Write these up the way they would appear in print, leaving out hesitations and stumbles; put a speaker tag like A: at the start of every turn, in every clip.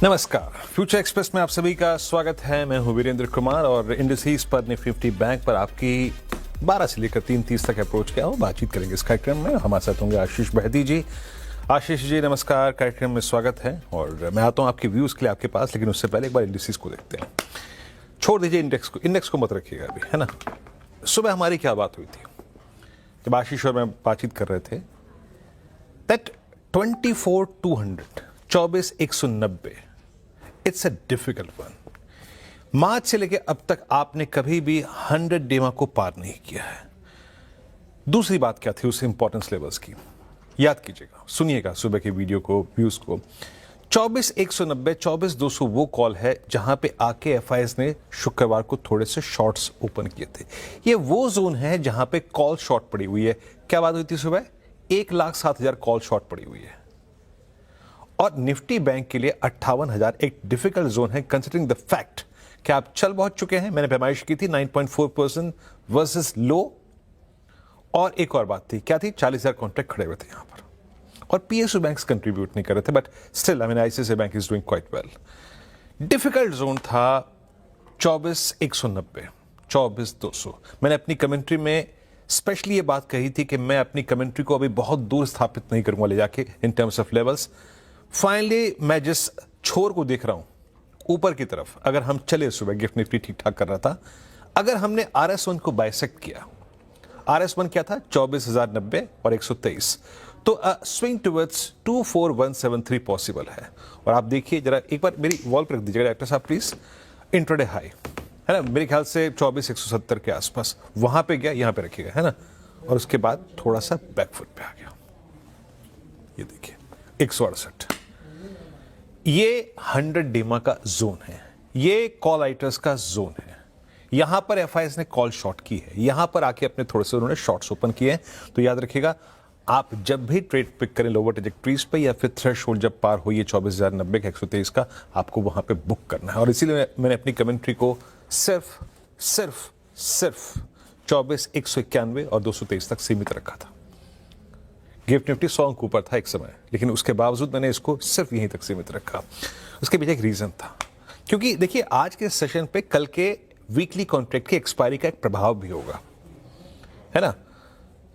A: नमस्कार, future express में आप सभी का स्वागत है। मैं हूं वीरेंद्र कुमार और इंडस्ट्रीज पर निफ्टी 50 बैंक पर आपकी 12 से लेकर 3:30 तक अप्रोच किया हूं। बातचीत करेंगे इस कार्यक्रम में। हमारे साथ होंगे आशीष बहती जी। आशीष जी नमस्कार, कार्यक्रम में स्वागत है। और मैं आता हूं आपके व्यूज के लिए आपके पास, लेकिन उससे पहले एक बार इंडस्ट्रीज को देखते हैं। छोड़ दीजिए इंडेक्स को मत रखिएगा अभी, है ना। सुबह हमारी क्या बात हुई थी जब आशीष और मैं बातचीत कर रहे थे, that 24,200 24,190 it's a difficult one. मार्च से लेकर अब तक आपने कभी भी 100 डेमा को पार नहीं किया है। दूसरी बात क्या थी उस इंपॉर्टेंस लेवल्स की, याद कीजिएगा, सुनिएगा सुबह के वीडियो को, व्यूज को। 24,190 24,200 वो कॉल है जहां पे आके एफआईएस ने शुक्रवार को थोड़े से शॉर्ट्स ओपन किए थे। ये वो जोन है जहां पे कॉल शॉर्ट पड़ी हुई है। क्या बात हुई थी सुबह? 1,07,000 कॉल शॉर्ट पड़ी हुई है। और निफ्टी बैंक के लिए 58,000 एक डिफिकल्ट जोन है, कंसिडरिंग द फैक्ट कि आप चल बहुत चुके हैं। मैंने पैमाइश की थी 9.4% वर्सेस लो। और एक और बात थी, क्या थी? 40,000 कॉन्ट्रैक्ट खड़े हुए थे यहां पर, और पीएसयू बैंक्स कंट्रीब्यूट नहीं कर रहे थे, but still I mean ICICI bank is doing quite well. Difficult zone था 24,190 24,200। मैंने अपनी कमेंट्री में स्पेशली ये बात कही थी कि मैं अपनी कमेंट्री को अभी बहुत दूर स्थापित नहीं करूंगा ले जाके in terms of levels. Finally मैं जिस छोर को देख रहा हूं ऊपर की तरफ, अगर हम चले सुबह गिफ्ट निफ्टी ठीक ठाक कर रहा था, अगर हमने RS1 को बाइसेक्ट किया, RS1 क्या था? 24,090 और 123, तो स्विंग टुवर्ड्स 24,173 पॉसिबल है। और आप देखिए जरा, एक बार मेरी वॉल पर रख दीजिएगा डायरेक्टर साहब प्लीज। इंट्राडे हाई है ना, मेरे ख्याल से 24,170 के आसपास वहां पे गया, यहां पे रखिएगा, है ना। और उसके बाद थोड़ा सा बैकफुट पे आ गया, ये देखिए 168। ये 100 डेमा का जोन है, ये कॉल राइटर्स का जोन है। यहां पर एफआईएस ने कॉल शॉर्ट की है, यहां पर आके अपने थोड़े से उन्होंने शॉर्ट्स ओपन किए हैं। तो याद रखिएगा, आप जब भी ट्रेड पिक करें लोअर ट्रैजेक्टरीज पे, या फिर थ्रेशोल्ड जब पार हो ये 24,090 का 123 का, आपको वहां पे बुक करना है। और इसीलिए मैंने अपनी कमेंट्री को सिर्फ 24,191 और 223 तक सीमित रखा था। गिफ्ट निफ्टी 100 अंक ऊपर था एक समय, लेकिन उसके बावजूद मैंने इसको सिर्फ यहीं तक सीमित रखा। उसके पीछे एक रीजन था, क्योंकि देखिए आज के सेशन पे कल के वीकली कॉन्ट्रैक्ट की एक्सपायरी का एक प्रभाव भी होगा, है ना।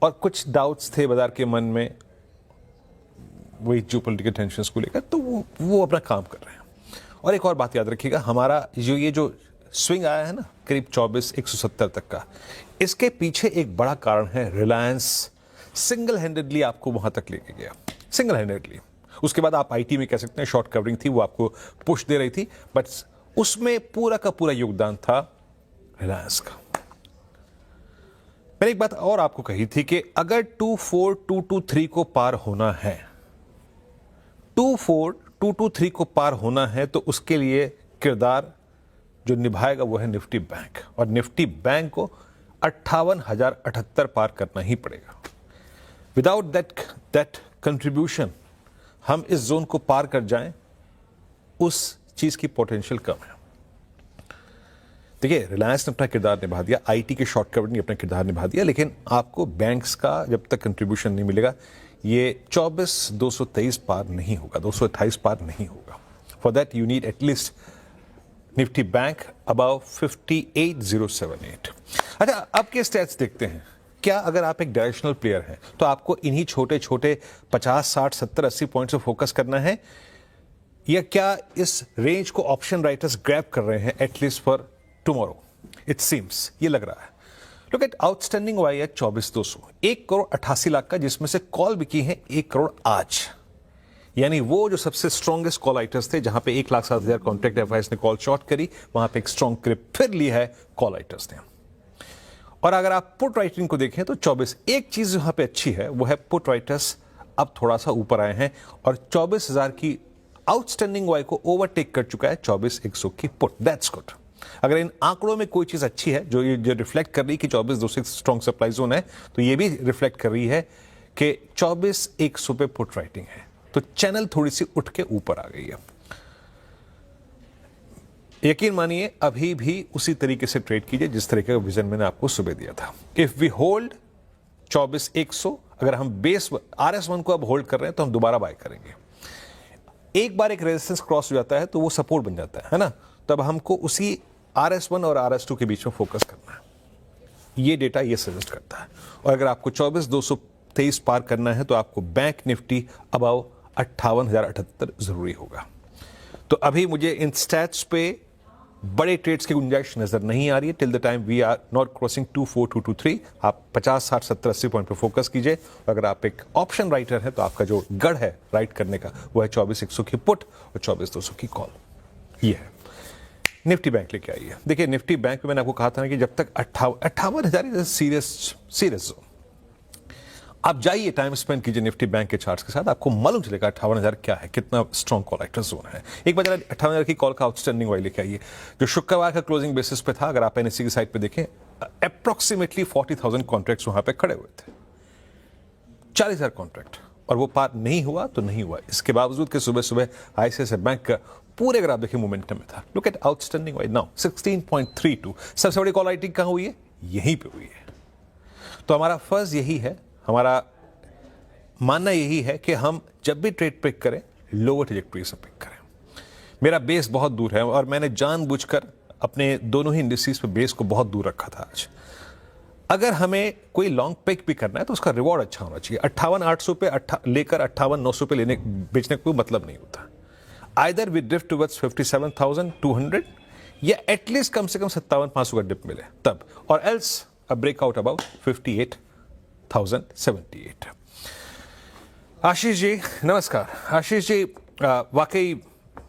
A: और कुछ डाउट्स थे बाजार के मन में, वही जियोपॉलिटिकल टेंशंस को लेकर, तो वो अपना काम कर रहे हैं। और एक और बात याद रखिएगा, हमारा जो स्विंग आया है ना करीब 24,170 तक का, इसके पीछे एक बड़ा कारण है रिलायंस सिंगल हैंडेडली आपको वहां तक लेके गया, सिंगल हैंडेडली। उसके बाद आप आईटी में कह सकते हैं शॉर्ट कवरिंग थी, वो आपको पुश दे रही थी, बट उसमें पूरा का पूरा योगदान था रिलायंस का। मैंने एक बात और आपको कही थी कि अगर 24,223 को पार होना है, 24,223 को पार होना है, तो उसके लिए किरदार जो निभाएगा वो है निफ्टी बैंक। और निफ्टी बैंक को 58,078 पार करना ही पड़ेगा। विदाउट दैट कंट्रीब्यूशन हम इस जोन को पार कर जाएं, उस चीज की पोटेंशियल कम है। देखिए, रिलायंस ने अपना किरदार निभा दिया, आईटी के शॉर्ट कवर ने अपना किरदार निभा दिया, लेकिन आपको बैंक्स का जब तक कंट्रीब्यूशन नहीं मिलेगा, ये 24,223 पार नहीं होगा, 228 पार नहीं होगा। For that you need at least Nifty bank above 58,078। अच्छा, अब के स्टैट्स देखते हैं। क्या अगर आप एक डायरेक्शनल प्लेयर हैं तो आपको इन्हीं छोटे छोटे 50, 60, 70, 80 पॉइंट से फोकस करना है, या क्या इस रेंज को ऑप्शन राइटर्स ग्रैब कर रहे हैं at least for tomorrow? It seems, ये लग रहा है। Look at outstanding Y at 24,200, 1,88,00,000 का, जिसमें से कॉल बिकी है 1 करोड़ आज। यानी वो जो सबसे स्ट्रॉन्गेस्ट कॉल राइटर्स थे, जहां पे 1,07,000 कॉन्ट्रैक्ट एफआईएस ने कॉल शॉर्ट करी, वहां पे एक स्ट्रॉन्ग क्रिप फिर ली है कॉल राइटर्स ने। और अगर आप पुट राइटिंग को देखें तो 24, एक चीज यहां पे अच्छी है, वो है पुट राइटर्स अब थोड़ा सा ऊपर आए हैं और 24,000 की आउटस्टैंडिंग वाई को ओवरटेक कर चुका है 24,100 की पुट। That's good. अगर इन आंकड़ों में कोई चीज अच्छी है जो रिफ्लेक्ट कर रही है कि 24,200 स्ट्रॉन्ग सप्लाई जोन है, तो ये भी रिफ्लेक्ट कर रही है कि 24,100 पे पुट राइटिंग है, तो चैनल थोड़ी सी उठ के ऊपर आ गई है। यकीन मानिए अभी भी उसी तरीके से ट्रेड कीजिए जिस तरीके का विजन मैंने आपको सुबह दिया था। इफ वी होल्ड 24,100, अगर हम बेस RS1 को अब होल्ड कर रहे हैं तो हम दोबारा बाय करेंगे। एक बार एक रेजिस्टेंस क्रॉस हो जाता है तो वो सपोर्ट बन जाता है ना। तब हमको उसी RS1 और RS2 के बीच में फोकस करना है, ये डेटा ये सजेस्ट करता है। और अगर आपको 24,223 पार करना है तो आपको बैंक निफ्टी अबाव 58,078 जरूरी होगा। तो अभी मुझे इन स्टैट्स पे बड़े ट्रेड्स की गुंजाइश नजर नहीं आ रही है। Till the time we are not crossing 24223, आप 50, 60, 70, 80 पॉइंट पे फोकस कीजिए। अगर आप एक ऑप्शन राइटर है तो आपका जो गढ़ है राइट करने का वो है 24,100 की पुट और 24,200 की कॉल। ये है निफ्टी बैंक लेके आई है। देखिए निफ्टी बैंक में मैंने आपको कहा था ना कि जब तक 58,000 सीरियस जोन, आप जाइए टाइम स्पेंड कीजिए निफ्टी बैंक के चार्ट्स के साथ, आपको मालूम चलेगा 58,000 क्या है, कितना स्ट्रॉन्ग कॉल एक्टर जोन है। एक बार 58,000 की कॉल का आउटस्टैंडिंग वाई लेके आइए जो शुक्रवार का क्लोजिंग बेसिस पे था। अगर आप NSE की साइड पे देखें अप्रोक्सीमेटली 40,000 कॉन्ट्रैक्ट्स वहां पे खड़े हुए थे, 40,000 कॉन्ट्रैक्ट, और वो पार नहीं हुआ तो नहीं हुआ। इसके बावजूद कि सुबह सुबह ICICI बैंक का पूरे अगर आप देखिए मोमेंटम में था। Look at outstanding Y now 16.32। सबसे बड़ी कॉल राइटिंग कहां हुई है? यहीं पे हुई है। तो हमारा फर्ज यही है, हमारा मानना यही है कि हम जब भी ट्रेड पिक करें लोअर ट्रैजेक्टरी से पिक करें। मेरा बेस बहुत दूर है और मैंने जानबूझकर अपने दोनों ही इंडिसेस पे बेस को बहुत दूर रखा था आज। अगर हमें कोई लॉन्ग पिक भी करना है तो उसका रिवॉर्ड अच्छा होना चाहिए। 58,800 पे लेकर 58,900 पे लेने बेचने का कोई मतलब नहीं होता। आइदर वी ड्रिफ्ट टुवर्ड्स 57,200 या एटलीस्ट कम से कम 57,500 का डिप मिले तब, और else a breakout about 58,078। Ashish ji नमस्कार। आशीष जी वाकई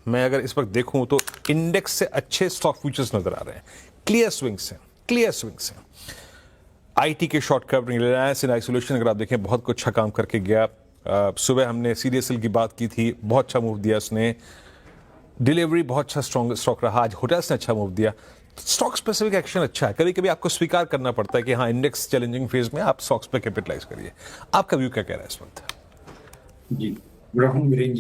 A: मैं अगर इस वक्त देखूं तो इंडेक्स से अच्छे स्टॉक फ्यूचर्स नजर आ रहे हैं, क्लियर स्विंग्स हैं, क्लियर स्विंग्स हैं। IT के short covering, Reliance in isolation अगर आप देखें बहुत कुछ अच्छा काम करके गया। सुबह हमने CDSL की बात की थी, बहुत अच्छा मूव दिया उसने। डिलीवरी बहुत अच्छा स्ट्रॉन्ग स्टॉक रहा, आज होटल्स ने अच्छा मूव दिया। स्टॉक स्पेसिफिक एक्शन अच्छा है। कभी कभी आपको स्वीकार करना पड़ता है कि हाँ इंडेक्स चैलेंजिंग फेज में आप स्टॉक्स पे कैपिटलाइज करिए। आपका व्यू क्या कह रहा है इस वक्त?
B: जी, गुड आफ्टरनून वीरेन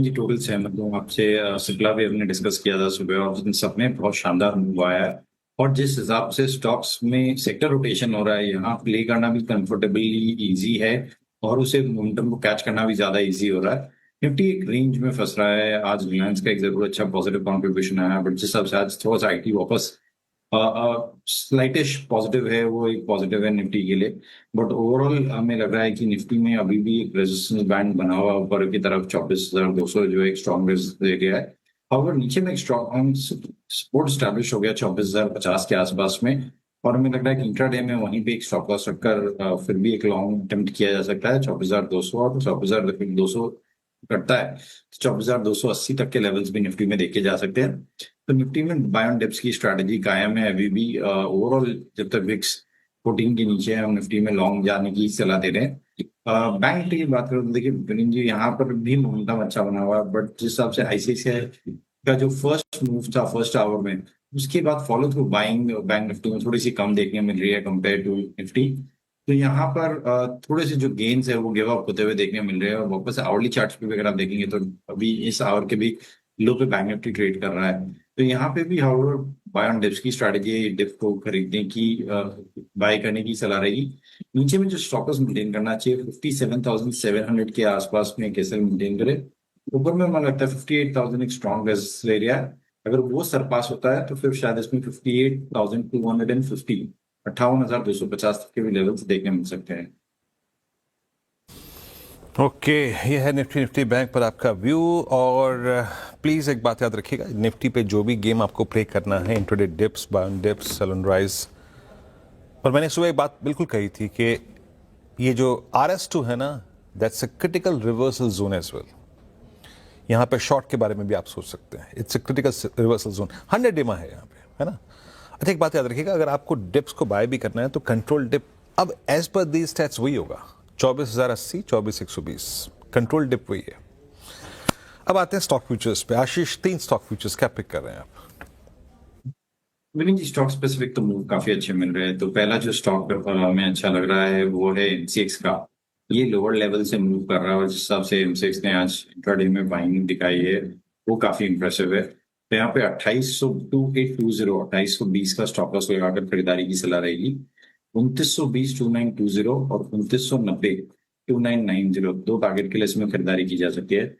B: जी टोटल सहमत हूँ आपसे। सिप्ला भी हमने डिस्कस किया था सुबह और इन सब में बहुत शानदार मूव आया है। और जिस हिसाब से स्टॉक्स में सेक्टर रोटेशन हो रहा है, यहाँ प्ले करना भी कंफर्टेबली इजी है और उसे मोमेंटम को कैच करना भी ज्यादा इजी हो रहा है। निफ्टी एक रेंज में फंस रहा है। आज रिलायंस का एक जरूर अच्छा पॉजिटिव कॉन्ट्रीब्यूशन आया, बट जिस हिसाब से आज थोड़ा सा IT वापस स्लाइटिश पॉजिटिव है, वो एक पॉजिटिव है निफ्टी के लिए। बट ओवरऑल हमें लग रहा है कि निफ्टी में अभी भी एक रेजिस्टेंस बैंड बना हुआ ऊपर की तरफ 24,200 जो एक स्ट्रॉन्ग रेजिस्टेंस दे गया है। और नीचे में एक स्ट्रॉन्ग सपोर्ट स्टैब्लिश हो गया 24,050 के आसपास में। और हमें लग रहा है कि इंट्राडे में वहीं पे एक स्टॉप लॉस रखकर फिर भी एक लॉन्ग अटेम्प्ट किया जा सकता है 24,200 और 24,200 करता है 24,280 तक के लेवल्स भी निफ्टी में देखे जा सकते हैं। तो निफ्टी में बाय ऑन डिप्स की स्ट्रैटेजी कायम है अभी भी। ओवरऑल जब तक विक्स 14 के नीचे है हम निफ्टी में लॉन्ग जाने की सलाह दे रहे हैं। बैंक निफ्टी की बात करें तो देखिए विनीन जी यहाँ पर भी मोमेंटम अच्छा बना हुआ है, बट जिस हिसाब से ICICI का जो फर्स्ट मूव था फर्स्ट आवर में, उसके बाद follow through buying bank Nifty में थोड़ी सी कम देखने मिल रही है कंपेयर टू निफ्टी। तो यहाँ पर थोड़े से जो गेन्स है वो गिव अप होते हुए देखने मिल रहे हैं। और वापस आवरली चार्ट्स पे भी अगर आप देखेंगे तो अभी इस आवर के भी लो पे बैंक निफ्टी ट्रेड कर रहा है। तो यहाँ पे भी हाउएवर बाय ऑन डिप्स की स्ट्रैटेजी डिप को खरीदने की बाय करने की सलाह रहेगी। नीचे में जो स्टॉकर्स मेंटेन करना चाहिए 57,700 के आसपास में कैसे मेंटेन करे। ऊपर में मुझे लगता है 58,000 एक स्ट्रॉन्ग रेजिस्टेंस एरिया है। अगर वो सरपास होता है तो फिर शायद इसमें 58,250 58,250 तक के भी लेवल्स देखने मिल सकते हैं।
A: ओके ये है निफ्टी बैंक पर आपका व्यू। और प्लीज़ एक बात याद रखिएगा, निफ्टी पे जो भी गेम आपको प्ले करना है, intraday dips, buy on dips, sell and rise. और मैंने सुबह एक बात बिल्कुल कही थी कि ये जो RS2 है ना, that's a critical reversal zone as well. यहाँ पे शॉर्ट के बारे में भी आप सोच सकते हैं, it's a critical reversal zone. 100 डेमा है यहाँ पे, है ना। अच्छा एक बात याद रखिएगा, अगर आपको डिप्स को बाय भी करना है तो कंट्रोल डिप अब एज पर दी स्टैट्स वही होगा 24,080, 24,120 कंट्रोल डिप वही है। अब आते हैं स्टॉक फ्यूचर्स पे। आशीष 3 स्टॉक फ्यूचर्स क्या पिक कर रहे हैं आप?
B: विनीत जी स्टॉक स्पेसिफिक तो मूव काफी अच्छे मिल रहे हैं। तो पहला जो स्टॉक हमें अच्छा लग रहा है वो है MCX का। ये लोअर लेवल से मूव कर रहा है और जिस हिसाब से MCX ने आज इंट्राडे में बाइंग दिखाई है वो काफी इंप्रेसिव है। तो यहाँ पे 2820 का स्टॉप लॉस लगाकर खरीदारी की सलाह रहेगी। 2920 और 2990 2990 दो टारगेट के लिए इसमें खरीदारी की जा सकती है।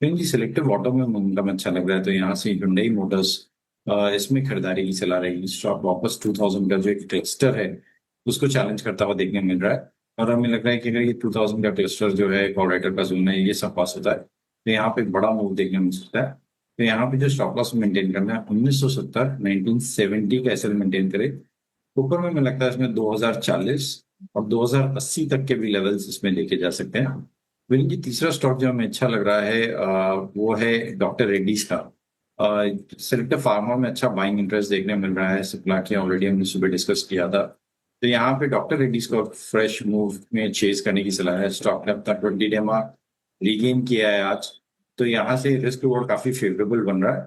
B: जी सिलेक्टिव ऑटो में मोमेंटम अच्छा लग रहा है, तो यहाँ से Hyundai मोटर्स इसमें खरीदारी की सलाह रहेगी। स्टॉक वापस 2000 का जो एक क्लस्टर है उसको चैलेंज करता हुआ देखने मिल रहा है, और हमें लग रहा है कि अगर ये 2000 का क्लस्टर जो है कॉल राइटर का जोन है ये सब पास होता है तो यहाँ पे एक बड़ा मूव देखने मिल सकता है। तो यहाँ पे जो स्टॉप लॉस मेंटेन करना है 1970 1970 का एसएल मेंटेन करे। ऊपर में लगता है इसमें 2040 और 2080 तक के भी लेवल्स इसमें लेके जा सकते हैं। विनीत जी तीसरा स्टॉक जो हमें अच्छा लग रहा है वो है डॉक्टर रेड्डीज का। सेलेक्टिव फार्मा में अच्छा बाइंग इंटरेस्ट देखने मिल रहा है। सिप्ला की ऑलरेडी हमने सुबह डिस्कस किया था, तो यहाँ पे डॉक्टर रेड्डीज को फ्रेश मूव में चेज करने की सलाह है। स्टॉक ने अपना 20 डे रीगेन किया है आज, तो यहाँ से रिस्क रिवॉर्ड काफी फेवरेबल बन रहा है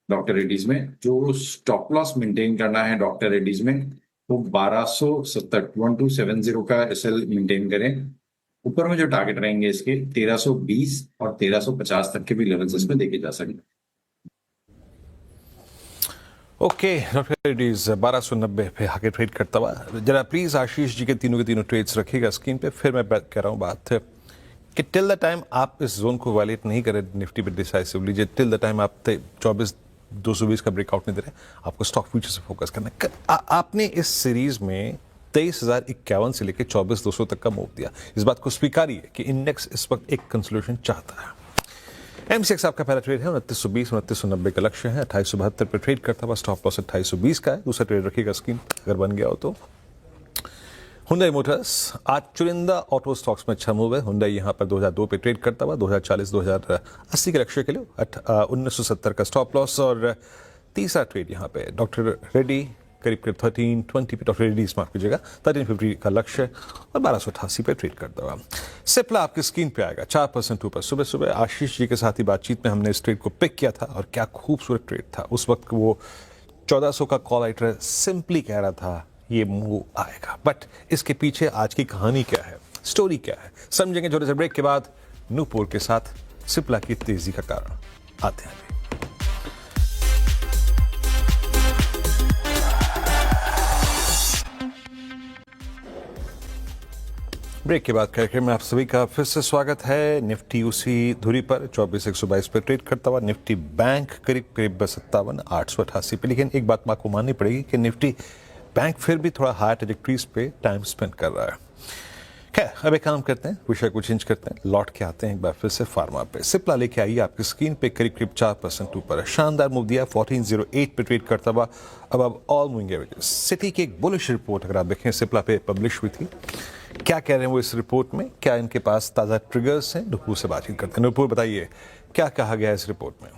B: डॉक्टर रेड्डीज में। जो स्टॉप लॉस मेंटेन करना है डॉक्टर रेड्डीज में वो 1270 1270 का एसएल मेंटेन करें। ऊपर में जो टारगेट रहेंगे इसके 1320 और 1350 तक के भी लेवल्स इसमें देखे जा सकते हैं।
A: ओके डॉक्टर रेड्डीज 1290 पे आगे ट्रेड करता हुआ। जरा प्लीज आशीष जी के तीनों ट्रेड्स रखिएगा स्क्रीन पे। फिर मैं कह रहा हूँ बात कि टिल द टाइम आप इस जोन को वायलेट नहीं करें निफ्टी पे डिसाइसिवली, टिल द टाइम आप 24,220 का ब्रेकआउट नहीं दे रहे, आपको स्टॉक फ्यूचर से फोकस करना है। आपने इस सीरीज में 23,051 से लेकर 24,200 तक का मूव दिया। इस बात को स्वीकारिए कि इंडेक्स इस वक्त एक कंसोलिडेशन चाहता है। एमसीएक्स आपका पहला ट्रेड है 2920 2990 का लक्ष्य है। 2872 पे ट्रेड करता हुआ स्टॉप लॉस 2820 का है। दूसरा ट्रेड रखिएगा स्क्रीन अगर बन गया हो तो। Hyundai मोटर्स आज चुनिंदा ऑटो स्टॉक्स में अच्छा मूव है। Hyundai यहाँ पर 2002 पे ट्रेड करता हुआ 2040 2080 के लक्ष्य के लिए 1970 का स्टॉप लॉस। और तीसरा ट्रेड यहाँ पे डॉक्टर रेड्डी करीब 1320 पे डॉक्टर रेड्डी माफ कीजिएगा 1350 का लक्ष्य और 1288 पे ट्रेड करता हुआ। सिप्ला आपकी स्क्रीन पे आएगा 4% ऊपर। सुबह सुबह आशीष जी के साथ ही बातचीत में हमने इस ट्रेड को पिक किया था और क्या खूबसूरत ट्रेड था। उस वक्त वो 1400 का कॉल राइटर सिंपली कह रहा था ये मूव आएगा, बट इसके पीछे आज की कहानी क्या है, स्टोरी क्या है, समझेंगे छोटे से ब्रेक के बाद। नूपुर के साथ सिप्ला की तेजी का कारण आते हैं। ब्रेक के बाद कार्यक्रम में आप सभी का फिर से स्वागत है। निफ्टी उसी धुरी पर 24,122 पर ट्रेड करता हुआ। निफ्टी बैंक करीब 57,888 पे। लेकिन एक बात आपको माननी पड़ेगी कि निफ्टी बैंक फिर भी थोड़ा हाई ट्रैजेक्टरीज पे टाइम स्पेंड कर रहा है। खैर अब एक काम करते हैं, विषय को चेंज करते हैं, लौट के आते हैं एक बार फिर से फार्मा पे। सिप्ला लेके आई आपकी स्क्रीन पे करीब 4% ऊपर है। शानदार मूव दिया 1408 पे ट्रेड करता हुआ अब ऑल मूविंग एवरेजेस। सिटी की एक बुलिश रिपोर्ट अगर आप देखें सिप्ला पे पब्लिश हुई थी। क्या कह रहे हैं वो इस रिपोर्ट में, क्या इनके पास ताज़ा ट्रिगर्स हैं? नुपुर से बातचीत करते हैं। नुपुर बताइए क्या कहा गया है इस रिपोर्ट में?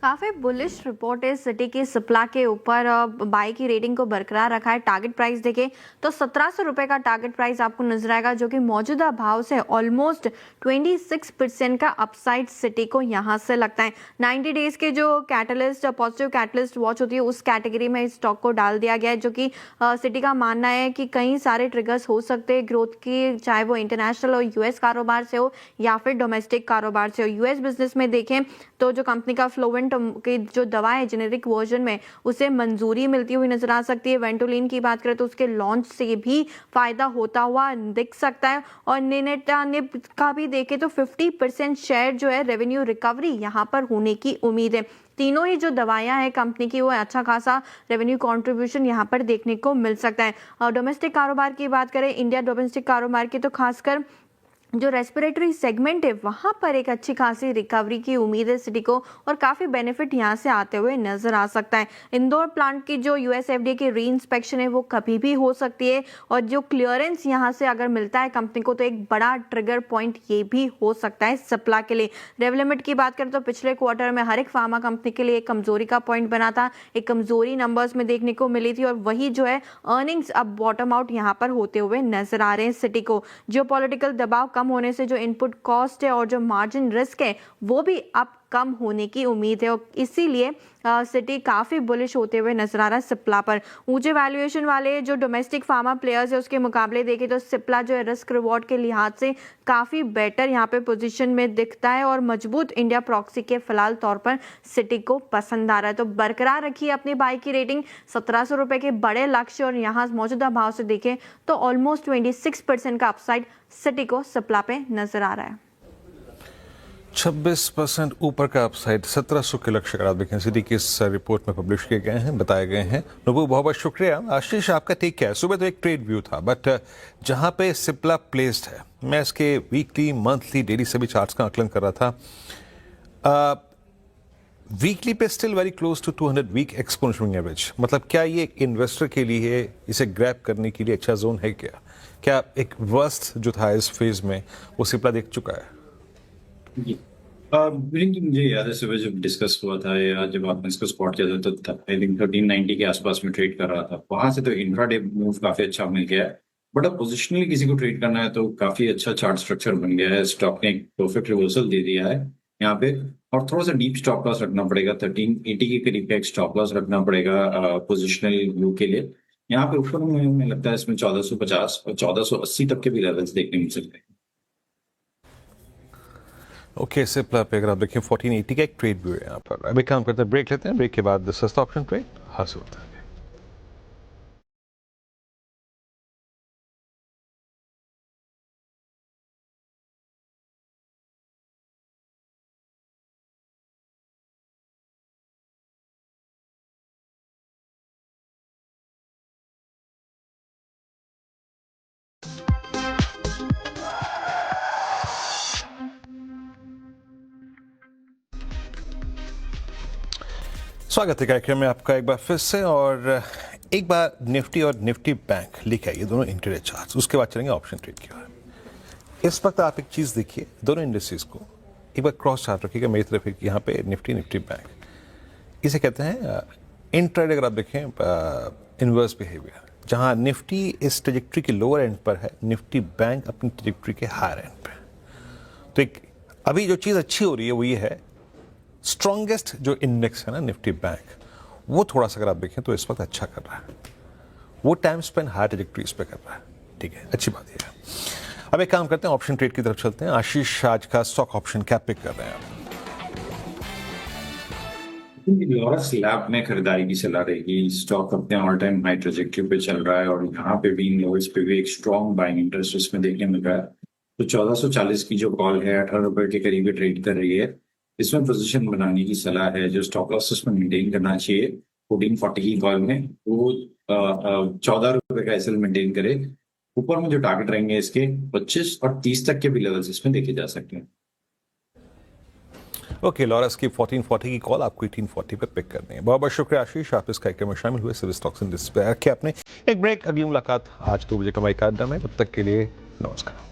C: काफ़ी बुलिश रिपोर्ट है सिटी की सिप्ला के ऊपर। बाई की रेटिंग को बरकरार रखा है। टारगेट प्राइस देखें तो 1700 रुपये का टारगेट प्राइस आपको नजर आएगा, जो कि मौजूदा भाव से ऑलमोस्ट 26% का अपसाइड सिटी को यहाँ से लगता है। 90 डेज के जो कैटलिस्ट पॉजिटिव कैटलिस्ट वॉच होती है उस कैटेगरी में इस स्टॉक को डाल दिया गया है, जो कि सिटी का मानना है कि कई सारे ट्रिगर्स हो सकते हैं ग्रोथ की, चाहे वो इंटरनेशनल और यूएस कारोबार से हो या फिर डोमेस्टिक कारोबार से हो। यूएस बिजनेस में देखें तो जो कंपनी का फ्लोवेंट की जो दवा है जेनेरिक वर्जन में उसे मंजूरी मिलती हुई नजर आ सकती है। वेंटोलिन की बात करें तो उसके लॉन्च से भी फायदा होता हुआ दिख सकता है। और निनेटानिब का भी देखें तो 50% शेयर जो है रेवेन्यू रिकवरी यहाँ पर होने की उम्मीद है। तीनों ही जो दवाइयां हैं कंपनी की वो अच्छा खासा रेवेन्यू कंट्रीब्यूशन यहाँ पर देखने को मिल सकता है। और डोमेस्टिक कारोबार की बात करें, इंडिया डोमेस्टिक कारोबार की, तो खासकर जो रेस्पिरेटरी सेगमेंट है वहां पर एक अच्छी खासी रिकवरी की उम्मीद है सिटी को और काफी बेनिफिट यहां से आते हुए नजर आ सकता है। इंदौर प्लांट की जो यूएसएफडीए की री इंस्पेक्शन है वो कभी भी हो सकती है और जो क्लियरेंस यहां से अगर मिलता है कंपनी को तो एक बड़ा ट्रिगर पॉइंट ये भी हो सकता है सिप्ला के लिए। रेवलिमिट की बात करें तो पिछले क्वार्टर में हर एक फार्मा कंपनी के लिए एक कमजोरी का पॉइंट बना था, एक कमजोरी नंबर्स में देखने को मिली थी और वही जो है अर्निंग्स अब बॉटम आउट यहाँ पर होते हुए नजर आ रहे हैं सिटी को। जियोपॉलिटिकल दबाव कम होने से जो इनपुट कॉस्ट है और जो मार्जिन रिस्क है वो भी अब कम होने की उम्मीद है और इसीलिए सिटी काफी बुलिश होते हुए नजर आ रहा है सिप्ला पर। ऊंचे वैल्यूएशन वाले जो डोमेस्टिक फार्मा प्लेयर्स है उसके मुकाबले देखें तो सिप्ला जो है रिस्क रिवॉर्ड के लिहाज से काफी बेटर यहाँ पे पोजीशन में दिखता है और मजबूत इंडिया प्रॉक्सी के फिलहाल तौर पर सिटी को पसंद आ रहा है। तो बरकरार रखिए अपनी बाई की रेटिंग। 1700 रुपए के बड़े लक्ष्य और यहाँ मौजूदा भाव से देखें तो ऑलमोस्ट 26% का अपसाइड सिटी को सिप्ला पे नजर आ रहा है।
A: 26% ऊपर का अपसाइड 1700 के लक्ष्य अगर आप देखें सिटी की इस रिपोर्ट में पब्लिश किए गए हैं, बताए गए हैं। नुबू बहुत बहुत शुक्रिया। आशीष आपका ठीक क्या है, सुबह तो एक ट्रेड व्यू था, बट जहां पे सिप्ला प्लेस्ड है, मैं इसके वीकली, मंथली, डेली सभी चार्ट्स का आकलन कर रहा था। वीकली पे still very close to 200 week exponential average. मतलब क्या ये एक इन्वेस्टर के लिए इसे ग्रैब करने के लिए अच्छा जोन है क्या एक वर्स्ट जो था इस फेज में वो सिप्ला देख चुका है?
B: जी वीरेंद्र जी, मुझे याद है सुबह जब डिस्कस हुआ था या जब आपने इसको स्पॉट किया था तो आई थिंक 1390 के आसपास में ट्रेड कर रहा था। वहां से तो इंट्राडे मूव काफी अच्छा मिल गया है, बट अब पोजिशनली किसी को ट्रेड करना है तो काफी अच्छा चार्ट स्ट्रक्चर बन गया है। स्टॉक ने एक परफेक्ट रिवर्सल दे दिया है यहाँ पे, और थोड़ा सा डीप स्टॉप लॉस रखना पड़ेगा। 1380 के करीब का एक स्टॉप लॉस रखना पड़ेगा पोजिशनल व्यू के लिए। यहाँ पे ऊपर में लगता है इसमें 1450 और 1480 तक के भी लेवल्स देखने मिल सकते हैं।
A: ओके, सिप्ला पे अगर आप देखें 1480 का एक ट्रेड व्यू है यहाँ पर। अभी काम करते हैं, ब्रेक लेते हैं, ब्रेक के बाद सस्ता ऑप्शन ट्रेड हासिल होता है। स्वागत है कार्यक्रम में आपका एक बार फिर से, और एक बार निफ्टी और निफ्टी बैंक लिखा है, ये दोनों इंट्राडे चार्ट्स, उसके बाद चलेंगे ऑप्शन ट्रेड की ओर। इस वक्त आप एक चीज़ देखिए, दोनों इंडस्ट्रीज को एक बार क्रॉस चार्ट रखिएगा मेरी तरफ। यहाँ पे निफ्टी बैंक, इसे कहते हैं इंट्राडे। अगर आप देखें इन्वर्स बिहेवियर, जहाँ निफ्टी इस ट्रेजेक्ट्री के लोअर एंड पर है, निफ्टी बैंक अपनी ट्रेजेक्ट्री के हायर एंड पर। तो एक अभी जो चीज़ अच्छी हो रही है वो ये है, स्ट्रॉन्गेस्ट जो इंडेक्स है ना निफ्टी बैंक, वो थोड़ा सा अगर आप देखें तो इस वक्त अच्छा कर रहा है। वो टाइम स्पेंड हाई ट्रेजेक्टरीज पे कर रहा है, ठीक है, अच्छी बात ये है। अब एक काम करते हैं, ऑप्शन ट्रेड की तरफ चलते हैं। आशीष आज का स्टॉक ऑप्शन क्या पिक कर रहे हैं आप?
B: लॉरस लैब में खरीदारी की सलाह रहेगी। स्टॉक अपने ऑल टाइम हाई ट्रेजेक्टरी पे चल रहा है और यहाँ पे भी लोअर्स पे भी एक स्ट्रॉन्ग बाइंग इंटरेस्ट इसमें देखने मिल रहा है। तो 1440 की जो कॉल है 18 रुपए के करीब ट्रेड कर रही है। इसमें पोजीशन बनाने की सलाह है। जो स्टॉप लॉस में मेंटेन करना चाहिए 1440 की कॉल में, वो 14 रुपए का एसएल मेंटेन करे। ऊपर में जो टारगेट रहेंगे इसके 25 और 30 तक के भी लेवल्स इसमें देखे जा सकते हैं।
A: ओके, लॉरस की 1440 की कॉल आपको 1840 पे पिक करनी है। बहुत बहुत शुक्रिया आशीष, आप इस कार्यक्रम में शामिल हुए। सिर्फ स्टॉक्स इन डिस्प्ले रखे आपने। एक ब्रेक, अगली मुलाकात आज 2 बजे कमाई का अड्डा में। तब तक के लिए नमस्कार।